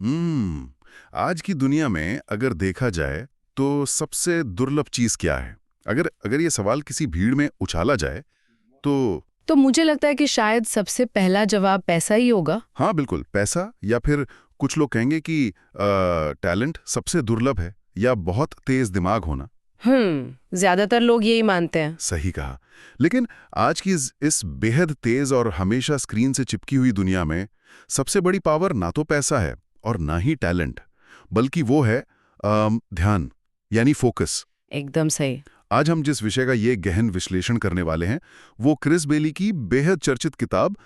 आज की दुनिया में अगर देखा जाए तो सबसे दुर्लभ चीज क्या है? अगर अगर ये सवाल किसी भीड़ में उछाला जाए तो तो मुझे लगता है कि शायद सबसे पहला जवाब पैसा ही होगा। हाँ बिल्कुल, पैसा, या फिर कुछ लोग कहेंगे कि टैलेंट सबसे दुर्लभ है, या बहुत तेज दिमाग होना। ज्यादातर लोग यही मानते हैं। सही कहा। लेकिन आज की इस बेहद तेज और हमेशा स्क्रीन से चिपकी हुई दुनिया में सबसे बड़ी पावर ना तो पैसा है और ना ही टैलेंट, बल्कि वो है ध्यान, यानी फोकस। एकदम सही। आज हम जिस विषय का ये गहन विश्लेषण करने वाले हैं वो क्रिस बेली की बेहद चर्चित किताब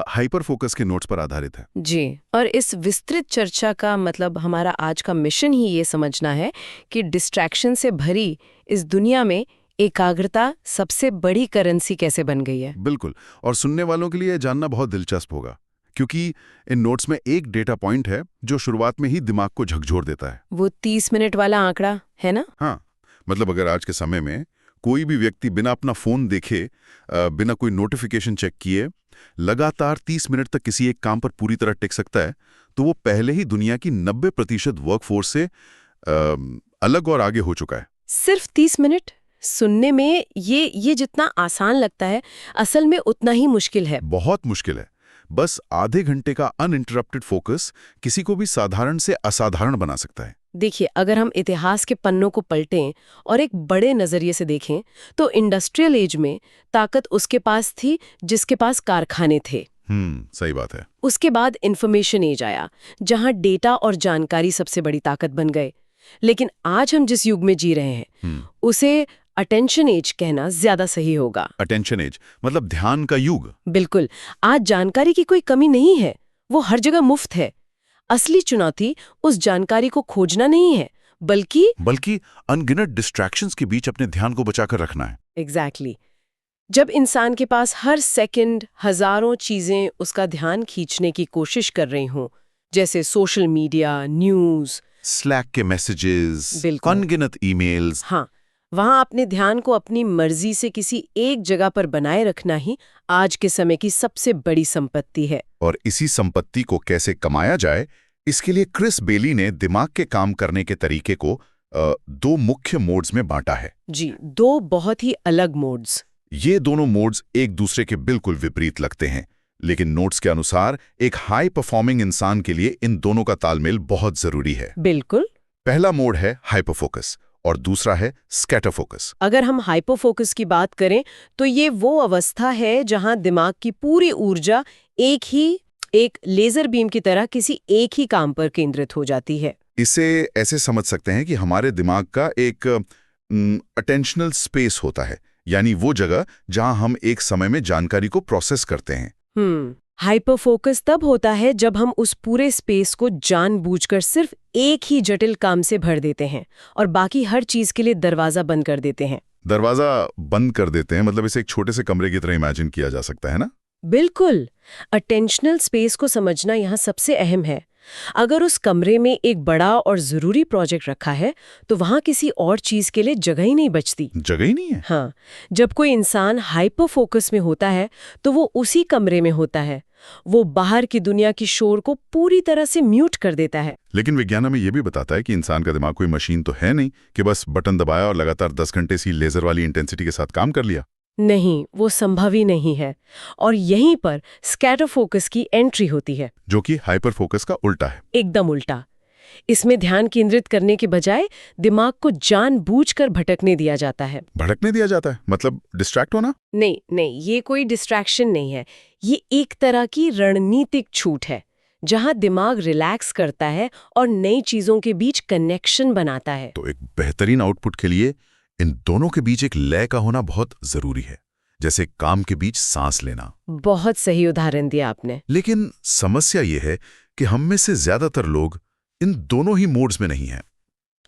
हाइपर फोकस के नोट्स पर आधारित है। जी, और इस विस्तृत चर्चा का मतलब हमारा आज का मिशन ही ये समझना है कि डिस्ट्रैक्शन से भरी इस दुनिया में एकाग्रता सबसे बड़ी करेंसी कैसे बन गई है। बिल्कुल, और सुनने वालों के लिए ये जानना बहुत दिलचस्प होगा, क्योंकि इन नोट्स में एक डेटा पॉइंट है जो शुरुआत में ही दिमाग को झकझोर देता है। वो 30 मिनट वाला आंकड़ा है ना? हाँ, मतलब अगर आज के समय में कोई भी व्यक्ति बिना अपना फोन देखे, बिना कोई नोटिफिकेशन चेक किए लगातार 30 मिनट तक किसी एक काम पर पूरी तरह टिक सकता है, तो वो पहले ही दुनिया की 90% वर्कफोर्स से अलग और आगे हो चुका है। सिर्फ 30 मिनट? सुनने में ये जितना आसान लगता है, असल में उतना ही मुश्किल है। बहुत मुश्किल है। बस आधे घंटे का अनइंटरप्टेड फोकस किसी को भी साधारण से असाधारण बना सकता है। देखिए, अगर हम इतिहास के पन्नों को पलटें और एक बड़े नजरिए से देखें, तो इंडस्ट्रियल एज में ताकत उसके पास थी जिसके पास कारखाने थे। सही बात है। उसके बाद इंफॉर्मेशन एज आया, जहां डेटा और जानकारी सबसे बड़ी ताकत बन गए। लेकिन आज हम जिस युग में जी रहे हैं, उसे अटेंशन एज कहना ज्यादा सही होगा। अटेंशन एज मतलब ध्यान का युग। बिल्कुल। आज जानकारी की कोई कमी नहीं है, वो हर जगह मुफ्त है। असली चुनौती उस जानकारी को खोजना नहीं है, बल्कि अनगिनत डिस्ट्रैक्शंस के बीच अपने ध्यान को बचाकर रखना है। एग्जैक्टली। जब इंसान के पास हर सेकंड हजारों चीजें उसका ध्यान खींचने की कोशिश कर रही हों, जैसे सोशल मीडिया, न्यूज, स्लैक के मैसेजेस, बिल्कुल, अनगिनत ईमेल्स। हाँ, वहां अपने ध्यान को अपनी मर्जी से किसी एक जगह पर बनाए रखना ही आज के समय की सबसे बड़ी संपत्ति है। और इसी संपत्ति को कैसे कमाया जाए, इसके लिए क्रिस बेली ने दिमाग के काम करने के तरीके को दो मुख्य मोड्स में बांटा है। जी, दो बहुत ही अलग मोड्स। ये दोनों मोड्स एक दूसरे के बिल्कुल विपरीत लगते हैं, लेकिन नोट्स के अनुसार एक हाई परफॉर्मिंग इंसान के लिए इन दोनों का तालमेल बहुत जरूरी है। बिल्कुल। पहला मोड है हाइपर फोकस और दूसरा है स्कैटर फोकस। अगर हम हाइपर फोकस की बात करें, तो ये वो अवस्था है जहां दिमाग की पूरी ऊर्जा एक लेजर बीम की तरह किसी एक ही काम पर केंद्रित हो जाती है। इसे ऐसे समझ सकते हैं कि हमारे दिमाग का एक अटेंशनल स्पेस होता है, यानी वो जगह जहां हम एक समय में जानकारी को प्रोसेस करते हैं। हाइपर फोकस तब होता है जब हम उस पूरे स्पेस को जानबूझकर सिर्फ एक ही जटिल काम से भर देते हैं और बाकी हर चीज के लिए दरवाजा बंद कर देते हैं। दरवाजा बंद कर देते हैं मतलब इसे एक छोटे से कमरे की तरह इमेजिन किया जा सकता है ना? बिल्कुल। अटेंशनल स्पेस को समझना यहाँ सबसे अहम है। अगर उस कमरे में एक बड़ा और जरूरी प्रोजेक्ट रखा है, तो वहां किसी और चीज के लिए जगह ही नहीं बचती। जगह ही नहीं है। हाँ, जब कोई इंसान हाइपर फोकस में होता है, तो वो उसी कमरे में होता है। वो बाहर की दुनिया की शोर को पूरी तरह से म्यूट कर देता है। लेकिन विज्ञान हमें यह भी बताता है कि इंसान का दिमाग कोई मशीन तो है नहीं कि बस बटन दबाया और लगातार 10 घंटे सी लेजर वाली इंटेंसिटी के साथ काम कर लिया। नहीं, वो संभव ही नहीं है। और यहीं पर स्कैटर फोकस की एंट्री होती है, जो कि हाइपर फोकस का उल्टा है। एकदम उल्टा। इसमें ध्यान केंद्रित करने के बजाय दिमाग को जानबूझकर भटकने दिया जाता है। भटकने दिया जाता है मतलब डिस्ट्रैक्ट होना? नहीं नहीं, ये कोई डिस्ट्रैक्शन नहीं है। ये एक तरह की रणनीतिक छूट है, जहां दिमाग रिलैक्स करता है और नई चीजों के बीच कनेक्शन बनाता है। तो एक बेहतरीन आउटपुट के लिए इन दोनों के बीच एक लय का होना बहुत जरूरी है, जैसे काम के बीच सांस लेना। बहुत सही उदाहरण दिया आपने। लेकिन समस्या ये है कि हम में से ज्यादातर लोग इन दोनों ही मोड्स में नहीं हैं।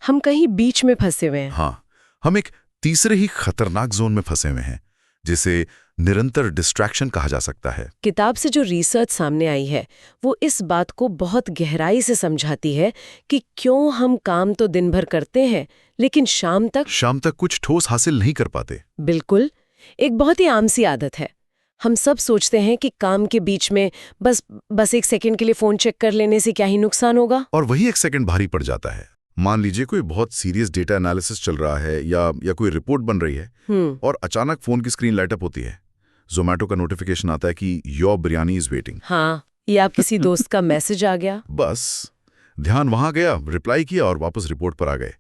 हम कहीं बीच में फंसे हुए हैं। हाँ, हम एक तीसरे ही खतरनाक जोन में फंसे हुए हैं, जिसे निरंतर डिस्ट्रैक्शन कहा जा सकता है। किताब से जो रिसर्च सामने आई है, वो इस बात को बहुत गहराई से समझाती है कि क्यों हम काम तो दिन भर करते हैं, लेकिन शाम तक कुछ ठोस हासिल नहीं कर पाते। बिल्कुल। एक बहुत ही आम सी आदत है। हम सब सोचते हैं कि काम के बीच में बस 1 सेकंड के लिए फोन चेक कर लेने से क्या ही नुकसान होगा। और वही 1 सेकंड भारी पड़ जाता है। मान लीजिए कोई बहुत सीरियस डेटा एनालिसिस चल रहा है या कोई रिपोर्ट बन रही है और अचानक फोन की स्क्रीन लाइट अप होती है। जोमेटो का नोटिफिकेशन आता है कि योर बिरयानी इज वेटिंग। हाँ, या किसी दोस्त का मैसेज आ गया। बस ध्यान वहां गया, रिप्लाई किया और वापस रिपोर्ट पर आ गए।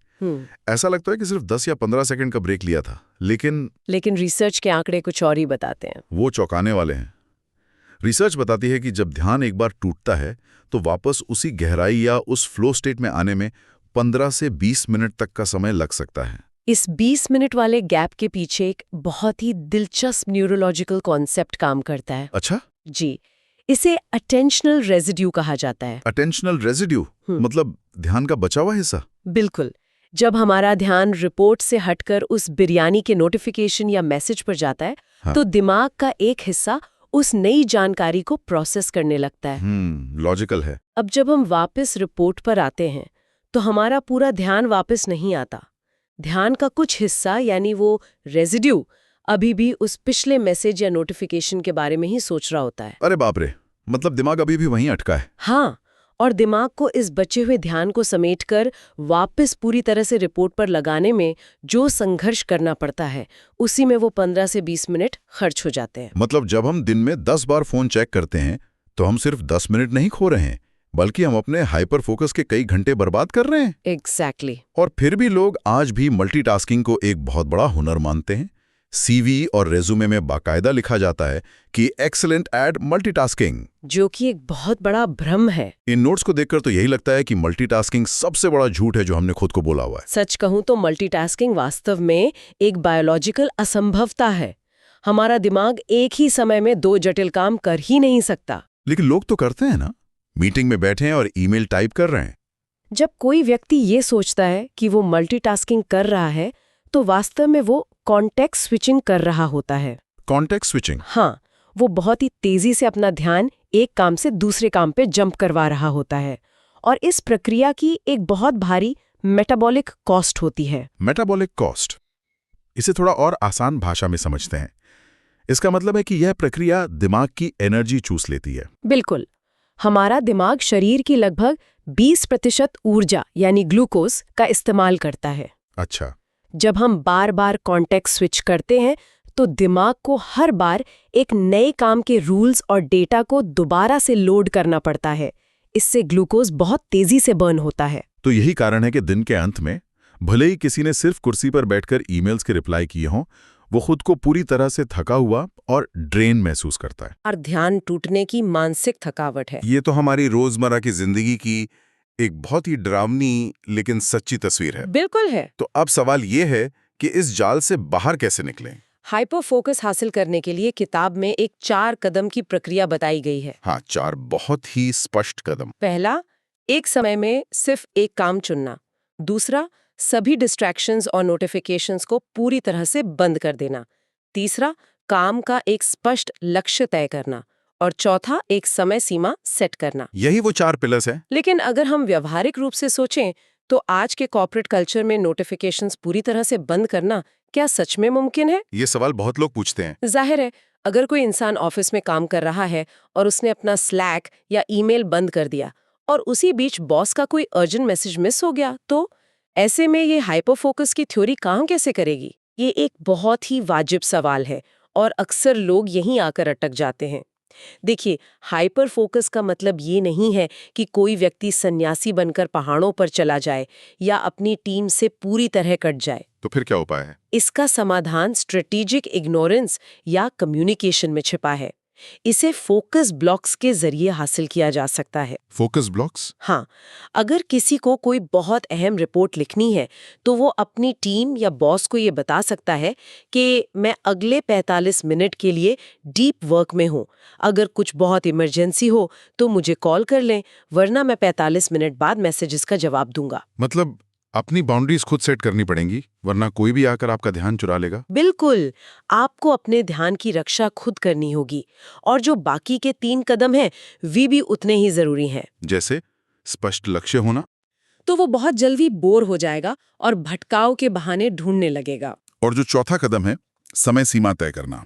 ऐसा लगता है कि सिर्फ 10 या 15 सेकंड का ब्रेक लिया था, लेकिन रिसर्च के आंकड़े कुछ और ही बताते हैं। वो चौंकाने वाले हैं। रिसर्च बताती है कि जब ध्यान एक बार टूटता है तो वापस उसी गहराई या उस फ्लो स्टेट में आने में 15 से 20 मिनट तक का समय लग सकता है। इस 20 मिनट वाले गैप के पीछे एक बहुत ही दिलचस्प न्यूरोलॉजिकल कॉन्सेप्ट काम करता है। अच्छा, जी, इसे अटेंशनल रेजिड्यू कहा जाता है। अटेंशनल रेजिड्यू मतलब ध्यान का बचा हुआ हिस्सा? बिल्कुल। जब हमारा ध्यान रिपोर्ट से हटकर उस बिरयानी के नोटिफिकेशन या मैसेज पर जाता है, तो दिमाग का एक हिस्सा उस नई जानकारी को प्रोसेस करने लगता है। लॉजिकल है। अब जब हम वापस रिपोर्ट पर आते हैं तो हमारा पूरा ध्यान वापस नहीं आता। ध्यान का कुछ हिस्सा यानी वो रेजिड्यू अभी भी उस पिछले मैसेज या नोटिफिकेशन के बारे में ही सोच रहा होता है। अरे बाप रे, मतलब दिमाग अभी भी वहीं अटका है। हाँ, और दिमाग को इस बचे हुए ध्यान को समेटकर वापस पूरी तरह से रिपोर्ट पर लगाने में जो संघर्ष करना पड़ता है, उसी में वो 15 से 20 मिनट खर्च हो जाते हैं। मतलब जब हम दिन में 10 बार फोन चेक करते हैं तो हम सिर्फ 10 मिनट नहीं खो रहे हैं, बल्कि हम अपने हाइपर फोकस के कई घंटे बर्बाद कर रहे हैं। एग्जैक्टली। और फिर भी लोग आज भी मल्टीटास्किंग को एक बहुत बड़ा हुनर मानते हैं। सीवी और रेज्यूमे में बाकायदा लिखा जाता है कि एक्सीलेंट एट मल्टीटास्किंग, जो कि एक बहुत बड़ा भ्रम है। इन नोट्स को देखकर तो यही लगता है कि मल्टीटास्किंग सबसे बड़ा झूठ है जो हमने खुद को बोला हुआ है। सच कहूं तो मल्टीटास्किंग वास्तव में एक बायोलॉजिकल असंभवता है। हमारा दिमाग एक ही समय में 2 जटिल काम कर ही नहीं सकता। लेकिन लोग तो करते हैं ना, मीटिंग में बैठे हैं और ईमेल टाइप कर रहे हैं। जब कोई व्यक्ति ये सोचता है कि वो मल्टीटास्किंग कर रहा है, तो वास्तव में वो कॉन्टेक्स्ट स्विचिंग कर रहा होता है। Context switching? हाँ, वो बहुत ही तेजी से अपना ध्यान एक काम से दूसरे काम पे जंप करवा रहा होता है, और इस प्रक्रिया की एक बहुत भारी मेटाबॉलिक कॉस्ट होती है। मेटाबॉलिक कॉस्ट, इसे थोड़ा और आसान भाषा में समझते हैं। इसका मतलब है कि यह प्रक्रिया दिमाग की एनर्जी चूस लेती है। बिल्कुल। हमारा दिमाग शरीर की लगभग 20% ऊर्जा यानी ग्लूकोज का इस्तेमाल करता है। अच्छा। जब हम बार बार कॉन्टेक्स्ट स्विच करते हैं तो दिमाग को हर बार एक नए काम के रूल्स और डेटा को दोबारा से लोड करना पड़ता है। इससे ग्लूकोज बहुत तेजी से बर्न होता है। तो यही कारण है कि दिन के अंत में भले ही किसी ने सिर्फ कुर्सी पर बैठकर ईमेल्स के रिप्लाई किए हों, वो खुद को पूरी तरह से थका हुआ और ड्रेन महसूस करता है। और ध्यान टूटने की मानसिक थकावट है। ये तो हमारी रोजमर्रा की जिंदगी की एक बहुत ही डरावनी लेकिन सच्ची तस्वीर है। बिल्कुल है। तो अब सवाल ये है कि इस जाल से बाहर कैसे निकलें? हाइपर फोकस हासिल करने के लिए किताब में एक 4 कदम की प्रक्रिया बताई गई है। हाँ, 4 बहुत ही स्पष्ट कदम। पहला, एक समय में सिर्फ एक काम चुनना। दूसरा, सभी डिस्ट्रैक्शंस और नोटिफिकेशंस को पूरी तरह से बंद कर देना। तीसरा, काम का एक स्पष्ट लक्ष्य तय करना। और चौथा, एक समय सीमा सेट करना। यही वो 4 पिलर्स हैं। लेकिन अगर हम व्यवहारिक रूप से सोचें तो आज के कॉर्पोरेट कल्चर में नोटिफिकेशंस पूरी तरह से बंद करना क्या सच में मुमकिन है? ये सवाल बहुत लोग पूछते हैं। जाहिर है, अगर कोई इंसान ऑफिस में काम कर रहा है और उसने अपना स्लैक या ईमेल बंद कर दिया और उसी बीच बॉस का कोई अर्जेंट मैसेज मिस हो गया, तो ऐसे में ये हाइपर फोकस की थ्योरी काम कैसे करेगी? ये एक बहुत ही वाजिब सवाल है और अक्सर लोग यहीं आकर अटक जाते हैं। देखिए, हाइपर फोकस का मतलब ये नहीं है कि कोई व्यक्ति सन्यासी बनकर पहाड़ों पर चला जाए या अपनी टीम से पूरी तरह कट जाए। तो फिर क्या उपाय है? इसका समाधान स्ट्रेटेजिक इग्नोरेंस या कम्युनिकेशन में छिपा है। इसे फोकस ब्लॉक्स के जरिए हासिल किया जा सकता है। Focus blocks? हाँ, अगर किसी को कोई बहुत अहम रिपोर्ट लिखनी है तो वो अपनी टीम या बॉस को ये बता सकता है कि मैं अगले 45 मिनट के लिए डीप वर्क में हूँ। अगर कुछ बहुत इमरजेंसी हो तो मुझे कॉल कर लें, वरना मैं 45 मिनट बाद मैसेजेस का जवाब दूंगा। मतलब अपनी बाउंड्रीज खुद सेट करनी पड़ेंगी, वरना कोई भी आकर आपका ध्यान चुरा लेगा। बिल्कुल, आपको अपने ध्यान की रक्षा खुद करनी होगी। और जो बाकी के 3 कदम हैं, वे भी उतने ही जरूरी हैं। जैसे स्पष्ट लक्ष्य होना? तो वो बहुत जल्दी बोर हो जाएगा और भटकाव के बहाने ढूंढने लगेगा। और जो चौथा कदम है, समय सीमा तय करना,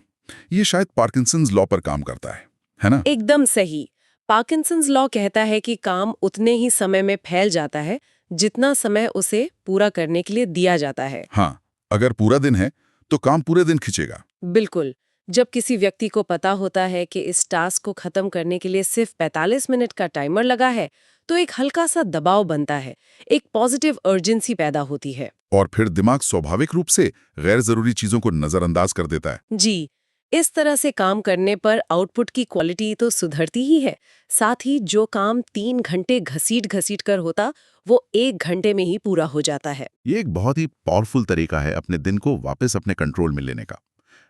ये शायद पार्किंसंस लॉ पर काम करता है ना? एकदम सही। पार्किंसंस लॉ कहता है कि काम उतने ही समय में फैल जाता है जितना समय उसे पूरा करने के लिए दिया जाता है। हाँ, अगर पूरा दिन है तो काम पूरे दिन खिंचेगा। बिल्कुल। जब किसी व्यक्ति को पता होता है कि इस टास्क को खत्म करने के लिए सिर्फ 45 मिनट का टाइमर लगा है, तो एक हल्का सा दबाव बनता है, एक पॉजिटिव अर्जेंसी पैदा होती है। और फिर दिमाग स्वाभाविक रूप से गैर जरूरी चीजों को नजरअंदाज कर देता है। जी, इस तरह से काम करने पर आउटपुट की क्वालिटी तो सुधरती ही है, साथ ही जो काम 3 घंटे घसीट कर होता, वो 1 घंटे में ही पूरा हो जाता है। ये एक बहुत ही पावरफुल तरीका है अपने दिन को वापस अपने कंट्रोल में लेने का।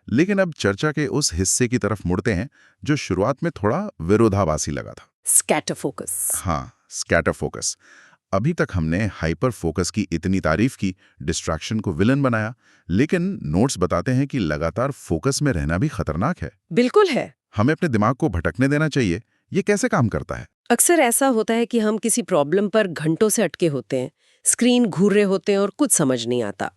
लेकिन अब चर्चा के उस हिस्से की तरफ मुड़ते हैं जो शुरुआत में थोड़ा विरोधाभासी लगा था। Scatter focus. हाँ, स्कैटर फोकस। अभी तक हमने हाइपर फोकस की इतनी तारीफ की, डिस्ट्रैक्शन को विलन बनाया, लेकिन नोट्स बताते हैं कि लगातार फोकस में रहना भी खतरनाक है। बिल्कुल है। हमें अपने दिमाग को भटकने देना चाहिए। ये कैसे काम करता है? अक्सर ऐसा होता है कि हम किसी प्रॉब्लम पर घंटों से अटके होते हैं, स्क्रीन घूर रहे होते हैं और कुछ समझ नहीं आता।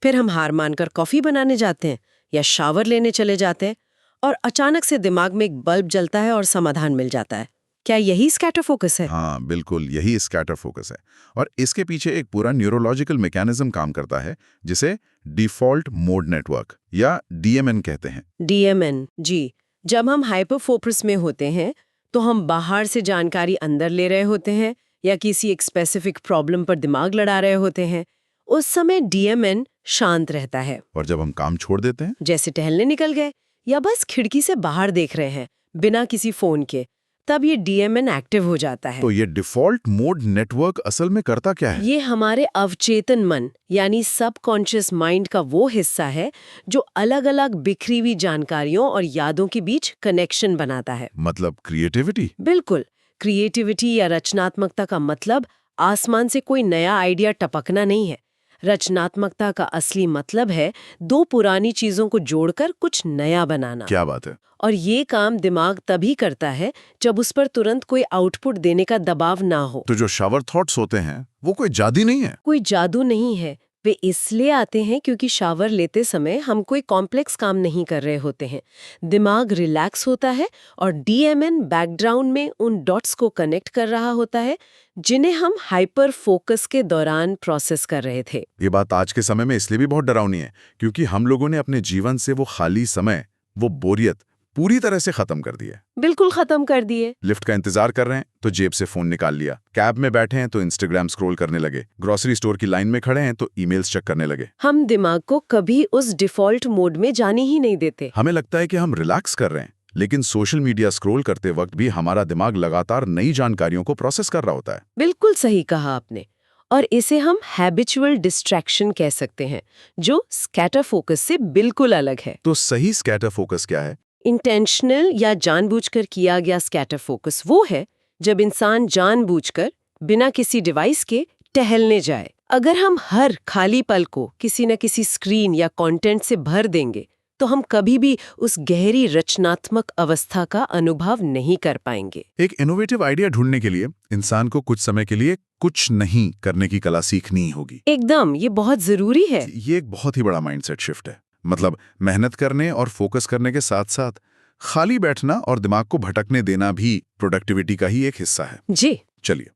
फिर हम हार मानकर कॉफी बनाने जाते हैं या शावर लेने चले जाते हैं और अचानक से दिमाग में एक बल्ब जलता है और समाधान मिल जाता है। क्या यही स्कैटर फोकस है? हाँ, बिल्कुल यही स्कैटर फोकस है। और इसके पीछे एक पूरा न्यूरोलॉजिकल मैकेनिज्म काम करता है, जिसे डिफॉल्ट मोड नेटवर्क या डीएमएन कहते हैं। डीएमएन, जी। जब हम हाइपर फोकस में होते हैं तो हम बाहर से जानकारी अंदर ले रहे होते हैं या किसी एक स्पेसिफिक प्रॉब्लम पर दिमाग लड़ा रहे होते हैं। उस समय डीएमएन शांत रहता है। और जब हम काम छोड़ देते हैं, जैसे टहलने निकल गए या बस खिड़की से बाहर देख रहे हैं बिना किसी फोन के, तब ये डीएमएन एक्टिव हो जाता है। तो ये डिफॉल्ट मोड नेटवर्क असल में करता क्या है? ये हमारे अवचेतन मन यानी सबकॉन्शियस माइंड का वो हिस्सा है जो अलग अलग बिखरी हुई जानकारियों और यादों के बीच कनेक्शन बनाता है। मतलब क्रिएटिविटी? बिल्कुल। क्रिएटिविटी या रचनात्मकता का मतलब आसमान से कोई नया आइडिया टपकना नहीं है। रचनात्मकता का असली मतलब है दो पुरानी चीजों को जोड़कर कुछ नया बनाना। क्या बात है! और ये काम दिमाग तभी करता है जब उस पर तुरंत कोई आउटपुट देने का दबाव ना हो। तो जो शावर थॉट्स होते हैं वो कोई जादू नहीं है? कोई जादू नहीं है। वे इसलिए आते हैं क्योंकि शावर लेते समय हम कोई कॉम्प्लेक्स काम नहीं कर रहे होते हैं। दिमाग रिलैक्स होता है और डीएमएन बैकग्राउंड में उन डॉट्स को कनेक्ट कर रहा होता है जिन्हें हम हाइपर फोकस के दौरान प्रोसेस कर रहे थे। ये बात आज के समय में इसलिए भी बहुत डरावनी है क्योंकि हम लोगों ने अपने जीवन से वो खाली समय, वो बोरियत पूरी तरह से खत्म कर दी है। बिल्कुल खत्म कर दिए। लिफ्ट का इंतजार कर रहे हैं तो जेब से फोन निकाल लिया, कैब में बैठे हैं तो इंस्टाग्राम स्क्रॉल करने लगे, ग्रोसरी स्टोर की लाइन में खड़े हैं तो ईमेल्स चेक करने लगे। हम दिमाग को कभी उस डिफॉल्ट मोड में जाने ही नहीं देते। हमें लगता है कि हम रिलैक्स कर रहे हैं, लेकिन सोशल मीडिया स्क्रॉल करते वक्त भी हमारा दिमाग लगातार नई जानकारियों को प्रोसेस कर रहा होता है। बिल्कुल सही कहा आपने। और इसे हम हैबिचुअल डिस्ट्रैक्शन कह सकते हैं, जो स्कैटर फोकस से बिल्कुल अलग है। तो सही स्कैटर फोकस क्या है? इंटेंशनल या जानबूझकर किया गया स्कैटर फोकस वो है जब इंसान जानबूझकर बिना किसी डिवाइस के टहलने जाए। अगर हम हर खाली पल को किसी न किसी स्क्रीन या कंटेंट से भर देंगे तो हम कभी भी उस गहरी रचनात्मक अवस्था का अनुभव नहीं कर पाएंगे। एक इनोवेटिव आइडिया ढूंढने के लिए इंसान को कुछ समय के लिए कुछ नहीं करने की कला सीखनी होगी। एकदम, ये बहुत जरूरी है। ये एक बहुत ही बड़ा माइंडसेट शिफ्ट है। मतलब मेहनत करने और फोकस करने के साथ साथ खाली बैठना और दिमाग को भटकने देना भी प्रोडक्टिविटी का ही एक हिस्सा है। जी। चलिए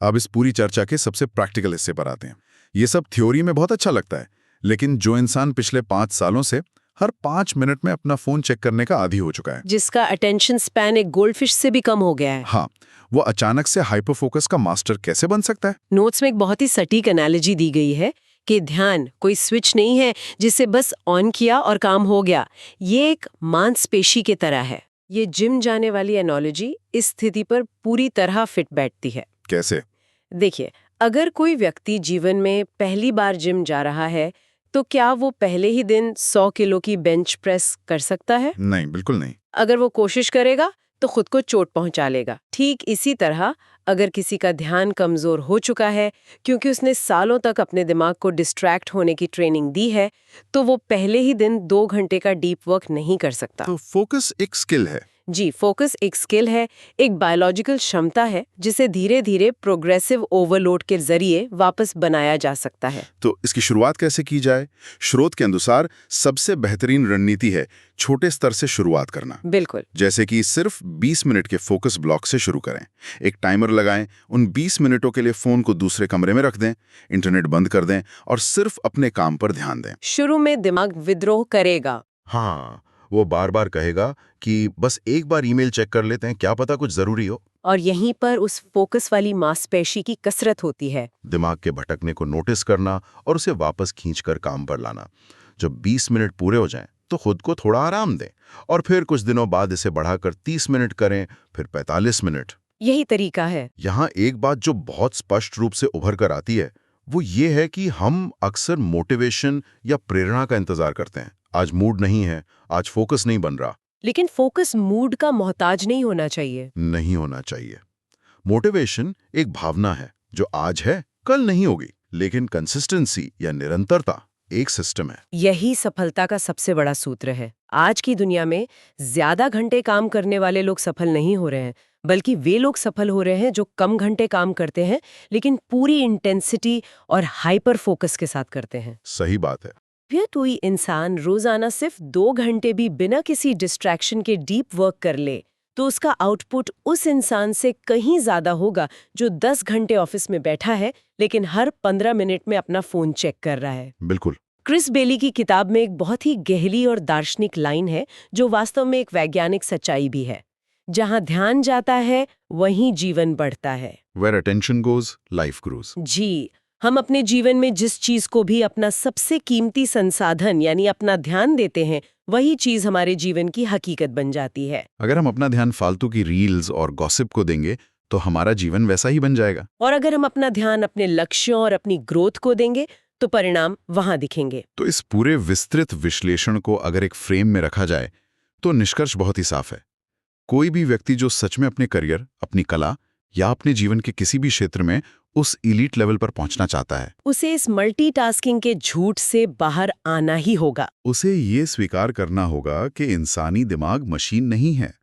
अब इस पूरी चर्चा के सबसे प्रैक्टिकल हिस्से पर आते हैं। ये सब थ्योरी में बहुत अच्छा लगता है, लेकिन जो इंसान पिछले 5 सालों से हर 5 मिनट में अपना फोन चेक करने का आदी हो चुका है, जिसका अटेंशन स्पैन एक गोल्डफिश से भी कम हो गया है, हाँ, वो अचानक से हाइपर फोकस का मास्टर कैसे बन सकता है? नोट्स में एक बहुत ही सटीक एनालॉजी दी गई है कि ध्यान कोई स्विच नहीं है जिसे बस ऑन किया और काम हो गया। ये एक मांसपेशी की तरह है। ये जिम जाने वाली एनालॉजी इस स्थिति पर पूरी तरह फिट बैठती है। कैसे? देखिए, अगर कोई व्यक्ति जीवन में पहली बार जिम जा रहा है तो क्या वो पहले ही दिन 100 किलो की बेंच प्रेस कर सकता है? नहीं, बिल्कुल नहीं। अगर वो कोशिश करेगा तो खुद को चोट पहुंचा लेगा। ठीक इसी तरह अगर किसी का ध्यान कमजोर हो चुका है क्योंकि उसने सालों तक अपने दिमाग को डिस्ट्रैक्ट होने की ट्रेनिंग दी है, तो वो पहले ही दिन 2 घंटे का डीप वर्क नहीं कर सकता। तो फोकस एक स्किल है। जी, फोकस एक स्किल है, एक बायोलॉजिकल क्षमता है जिसे धीरे धीरे प्रोग्रेसिव ओवरलोड के जरिए वापस बनाया जा सकता है। तो इसकी शुरुआत कैसे की जाए? स्रोत के अनुसार सबसे बेहतरीन रणनीति है छोटे स्तर से शुरुआत करना। बिल्कुल। जैसे कि सिर्फ 20 मिनट के फोकस ब्लॉक से शुरू करें। एक टाइमर लगाएं, उन 20 मिनटों के लिए फोन को दूसरे कमरे में रख दें, इंटरनेट बंद कर दें और सिर्फ अपने काम पर ध्यान दें। शुरू में दिमाग विद्रोह करेगा। हाँ, वो बार बार कहेगा कि बस एक बार ईमेल चेक कर लेते हैं, क्या पता कुछ जरूरी हो। और यहीं पर उस फोकस वाली मांसपेशी की कसरत होती है। दिमाग के भटकने को नोटिस करना और उसे वापस खींचकर काम पर लाना। जब 20 मिनट पूरे हो जाएं, तो खुद को थोड़ा आराम दें और फिर कुछ दिनों बाद इसे बढ़ाकर 30 मिनट करें, फिर 45 मिनट। यही तरीका है। यहाँ एक बात जो बहुत स्पष्ट रूप से उभर कर आती है, वो ये है कि हम अक्सर मोटिवेशन या प्रेरणा का इंतजार करते हैं। आज मूड नहीं है, आज फोकस नहीं बन रहा। लेकिन फोकस मूड का मोहताज नहीं होना चाहिए। नहीं होना चाहिए। मोटिवेशन एक भावना है जो आज है, कल नहीं होगी, लेकिन कंसिस्टेंसी या निरंतरता एक सिस्टम है। यही सफलता का सबसे बड़ा सूत्र है। आज की दुनिया में ज्यादा घंटे काम करने वाले लोग सफल नहीं हो रहे हैं, बल्कि वे लोग सफल हो रहे हैं जो कम घंटे काम करते हैं लेकिन पूरी इंटेंसिटी और हाइपर फोकस के साथ करते हैं। सही बात है। फिर कोई इंसान रोजाना सिर्फ 2 घंटे भी बिना किसी डिस्ट्रैक्शन के डीप वर्क कर ले तो उसका आउटपुट उस इंसान से कहीं ज्यादा होगा जो 10 घंटे ऑफिस में बैठा है लेकिन हर 15 मिनट में अपना फोन चेक कर रहा है। बिल्कुल। क्रिस बेली की किताब में एक बहुत ही गहरी और दार्शनिक लाइन है जो वास्तव में एक वैज्ञानिक सच्चाई भी है। जहां ध्यान जाता है वहीं जीवन बढ़ता है। Where attention goes, life grows। जी, हम अपने जीवन में जिस चीज को भी अपना सबसे कीमती संसाधन यानी अपना ध्यान देते हैं, वही चीज हमारे जीवन की हकीकत बन जाती है। अगर हम अपना ध्यान फालतू की रील्स और गॉसिप को देंगे तो हमारा जीवन वैसा ही बन जाएगा। और अगर हम अपना ध्यान अपने लक्ष्यों और अपनी ग्रोथ को देंगे तो परिणाम वहां दिखेंगे। तो इस पूरे विस्तृत विश्लेषण को अगर एक फ्रेम में रखा जाए तो निष्कर्ष बहुत ही साफ है। कोई भी व्यक्ति जो सच में अपने करियर, अपनी कला या अपने जीवन के किसी भी क्षेत्र में उस एलीट लेवल पर पहुंचना चाहता है, उसे इस मल्टीटास्किंग के झूठ से बाहर आना ही होगा। उसे ये स्वीकार करना होगा कि इंसानी दिमाग मशीन नहीं है।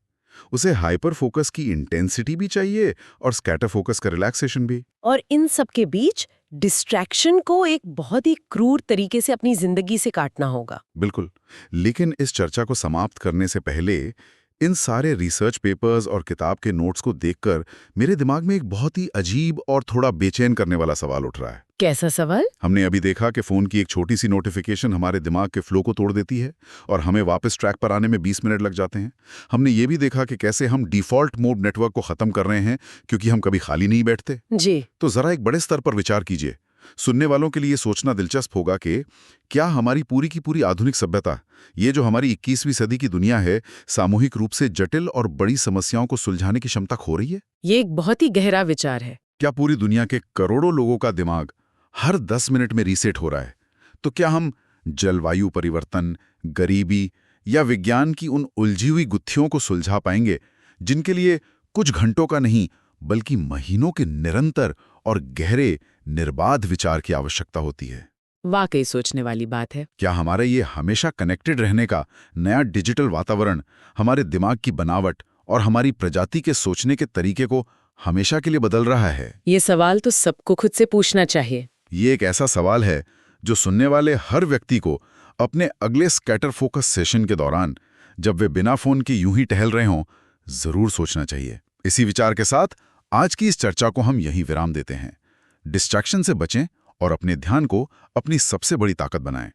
उसे हाइपर फोकस की इंटेंसिटी भी चाहिए और स्कैटर फोकस का रिलैक्सेशन भी। और इन सब के बीच डिस्ट्रैक्शन को एक बहुत ही क्रूर तरीके से अपनी जिंदगी से काटना होगा। बिल्कुल। लेकिन इस चर्चा को समाप्त करने से पहले इन सारे रिसर्च पेपर्स और किताब के नोट्स को देखकर मेरे दिमाग में एक बहुत ही अजीब और थोड़ा बेचैन करने वाला सवाल उठ रहा है। कैसा सवाल? हमने अभी देखा कि फोन की एक छोटी सी नोटिफिकेशन हमारे दिमाग के फ्लो को तोड़ देती है और हमें वापस ट्रैक पर आने में 20 मिनट लग जाते हैं। हमने ये भी देखा कि कैसे हम डिफॉल्ट मोड नेटवर्क को खत्म कर रहे हैं क्योंकि हम कभी खाली नहीं बैठते। जी। तो जरा एक बड़े स्तर पर विचार कीजिए। सुनने वालों के लिए सोचना दिलचस्प होगा कि क्या हमारी पूरी की पूरी आधुनिक सभ्यता, ये जो हमारी 21वीं सदी की दुनिया है, सामूहिक रूप से जटिल और बड़ी समस्याओं को सुलझाने की क्षमता खो रही है? ये एक बहुत ही गहरा विचार है। क्या पूरी दुनिया के करोड़ों लोगों का दिमाग हर 10 मिनट में रीसेट हो रहा है? तो क्या हम जलवायु परिवर्तन, गरीबी या विज्ञान की उन उलझी हुई गुत्थियों को सुलझा पाएंगे जिनके लिए कुछ घंटों का नहीं बल्कि महीनों के निरंतर और गहरे निर्बाध विचार की आवश्यकता होती है? वाकई सोचने वाली बात है। क्या हमारा ये हमेशा कनेक्टेड रहने का नया डिजिटल वातावरण हमारे दिमाग की बनावट और हमारी प्रजाति के सोचने के तरीके को हमेशा के लिए बदल रहा है? ये सवाल तो सबको खुद से पूछना चाहिए। ये एक ऐसा सवाल है जो सुनने वाले हर व्यक्ति को अपने अगले स्कैटर फोकस सेशन के दौरान, जब वे बिना फोन के यूं ही टहल रहे हों, जरूर सोचना चाहिए। इसी विचार के साथ आज की इस चर्चा को हम यहीं विराम देते हैं। डिस्ट्रैक्शन से बचें और अपने ध्यान को अपनी सबसे बड़ी ताकत बनाएं।